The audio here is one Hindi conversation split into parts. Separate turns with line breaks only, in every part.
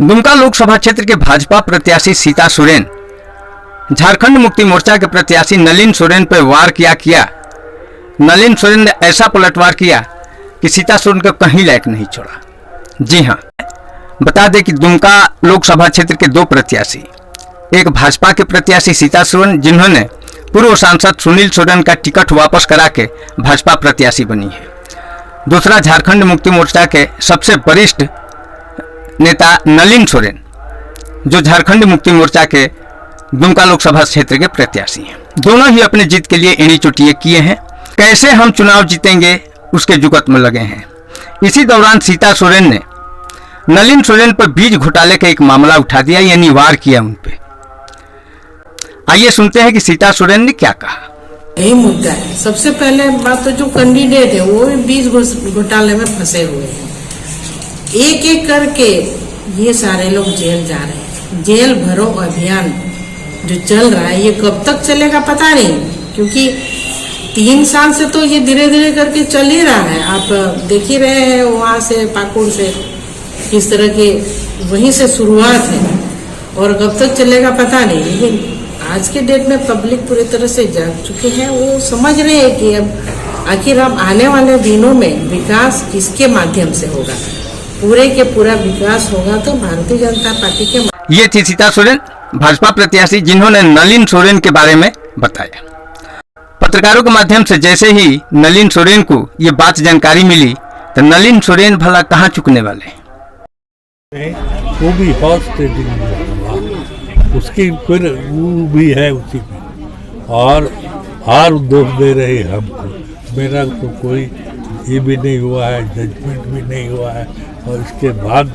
दुमका लोकसभा क्षेत्र के भाजपा प्रत्याशी सीता सोरेन झारखंड मुक्ति मोर्चा के प्रत्याशी नलिन सोरेन पर वार किया। नलिन सोरेन ने ऐसा पलटवार किया कि सीता सोरेन को कहीं लायक नहीं छोड़ा। जी हां, बता दें कि दुमका लोकसभा क्षेत्र के दो प्रत्याशी, एक भाजपा के प्रत्याशी सीता सोरेन जिन्होंने पूर्व सांसद सुनील सोरेन का टिकट वापस करा के भाजपा प्रत्याशी बनी है, दूसरा झारखंड मुक्ति मोर्चा के सबसे वरिष्ठ नेता नलिन सोरेन जो झारखंड मुक्ति मोर्चा के दुमका लोकसभा क्षेत्र के प्रत्याशी हैं। दोनों ही अपने जीत के लिए एड़ी चोटियां किए हैं। कैसे हम चुनाव जीतेंगे उसके जुगत में लगे हैं। इसी दौरान सीता सोरेन ने नलिन सोरेन पर बीज घोटाले का एक मामला उठा दिया, यानी वार किया उन पे। आइए सुनते हैं कि सीता सोरेन ने क्या कहा।
यही मुद्दा है। सबसे पहले बात तो जो कैंडिडेट है वो बीज घोटाले में फंसे हुए हैं। एक एक करके ये सारे लोग जेल जा रहे हैं। जेल भरो अभियान जो चल रहा है ये कब तक चलेगा पता नहीं, क्योंकि 3 साल से तो ये धीरे धीरे करके चल ही रहा है। आप देख ही रहे हैं वहां से पाकुड़ से किस तरह के वहीं से शुरुआत है और कब तक चलेगा पता नहीं। लेकिन आज के डेट में पब्लिक पूरी तरह से जाग चुके हैं। वो समझ रहे हैं कि अब आखिर अब आने वाले दिनों में विकास किसके माध्यम से होगा। पूरे के पूरा विकास होगा तो भारतीय जनता पार्टी के।
ये थी सीता सोरेन, भाजपा प्रत्याशी, जिन्होंने नलिन सोरेन के बारे में बताया। पत्रकारों के माध्यम से जैसे ही नलिन सोरेन को ये बात जानकारी मिली तो नलिन सोरेन भला कहाँ चुकने वाले।
वो भी हॉर्स ट्रेडिंग उसकी फिर वो भी है उसी में, और हार दोष दे रहे हमको। मेरा तो कोई ये भी नहीं हुआ है, जजमेंट भी नहीं हुआ है, और इसके बाद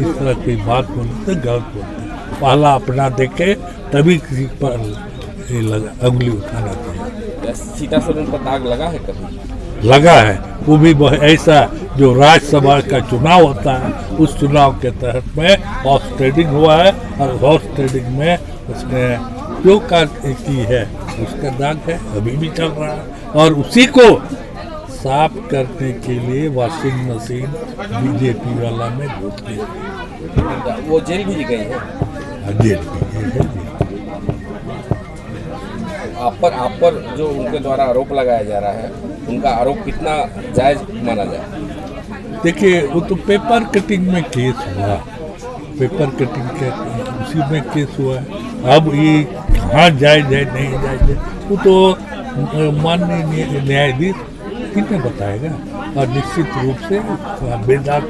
इस तरह की बात बोलते गलत बोलते। पहला अपना देखे तभी किसी पर अंगुली उठाना चाहिए।
सीता सोरेन पर दाग लगा है कभी?
लगा है, वो भी ऐसा जो राज्यसभा का चुनाव होता है उस चुनाव के तहत में हॉर्स ट्रेडिंग हुआ है, और हॉर्स ट्रेडिंग में उसने जो कार्य की है उसका दाग है, अभी भी चल रहा है। और उसी को साफ करने के लिए वॉशिंग मशीन बीजेपी वाला में वोट किया।
वो जेल भी गई है?
जेल भी है।
आप पर जो उनके द्वारा आरोप लगाया जा रहा है, उनका आरोप कितना जायज माना जाए?
देखिए, वो तो पेपर कटिंग में केस हुआ, पेपर कटिंग के उसी में केस हुआ है। अब ये कहाँ जायज है नहीं जायज है वो तो माननीय न्यायाधीश किन्हें बताएगा, और निश्चित रूप से बेदाग।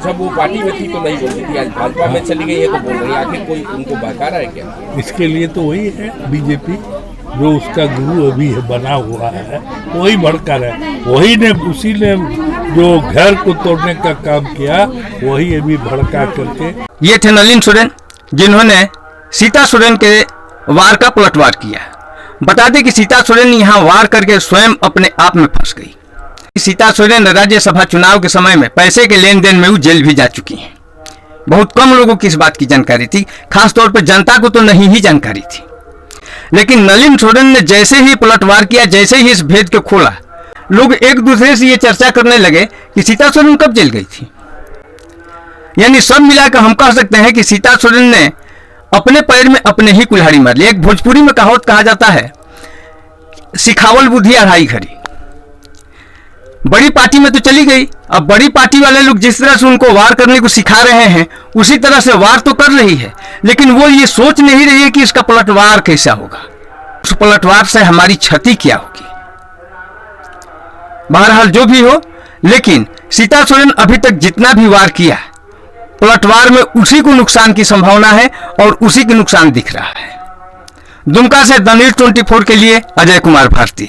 जब वो पार्टी में थी तो नहीं बोलती थी, आज भाजपा में चली गई है तो बोल रही है। आखिर कोई उनको बहका रहा है क्या?
इसके लिए तो वही है बीजेपी, जो उसका गुरु अभी बना हुआ है वही भड़का रहा है। वही ने उसी ने जो घर को तोड़ने का काम किया वही अभी भड़का करके।
ये थे नलिन सोरेन, जिन्होंने सीता सोरेन के वार का पलटवार किया। बता दें कि सीता सोरेन यहाँ वार करके स्वयं अपने आप में फंस गई। सीता सोरेन राज्यसभा चुनाव के समय में पैसे के लेन देन में वो जेल भी जा चुकी हैं। बहुत कम लोगों की इस बात की जानकारी थी, खासतौर पर जनता को तो नहीं ही जानकारी थी। लेकिन नलिन सोरेन ने जैसे ही पलटवार किया, जैसे ही इस भेद को खोला, लोग एक दूसरे से ये चर्चा करने लगे कि सीता सोरेन कब जेल गई थी। यानी सब मिलाकर हम कह सकते हैं कि सीता सोरेन ने अपने पैर में अपने ही कुल्हाड़ी मार ली। एक भोजपुरी में कहावत कहा जाता है, सिखावल बुद्धि अढ़ाई घड़ी। बड़ी पार्टी में तो चली गई, अब बड़ी पार्टी वाले लोग जिस तरह से उनको वार करने को सिखा रहे हैं उसी तरह से वार तो कर रही है, लेकिन वो ये सोच नहीं रही है कि इसका पलटवार कैसा होगा, उस पलटवार से हमारी क्षति क्या होगी। बहरहाल जो भी हो, लेकिन सीता सोरेन अभी तक जितना भी वार किया, पलटवार में उसी को नुकसान की संभावना है और उसी के नुकसान दिख रहा है। दुमका से द न्यूज़ 24 के लिए अजय कुमार भारती।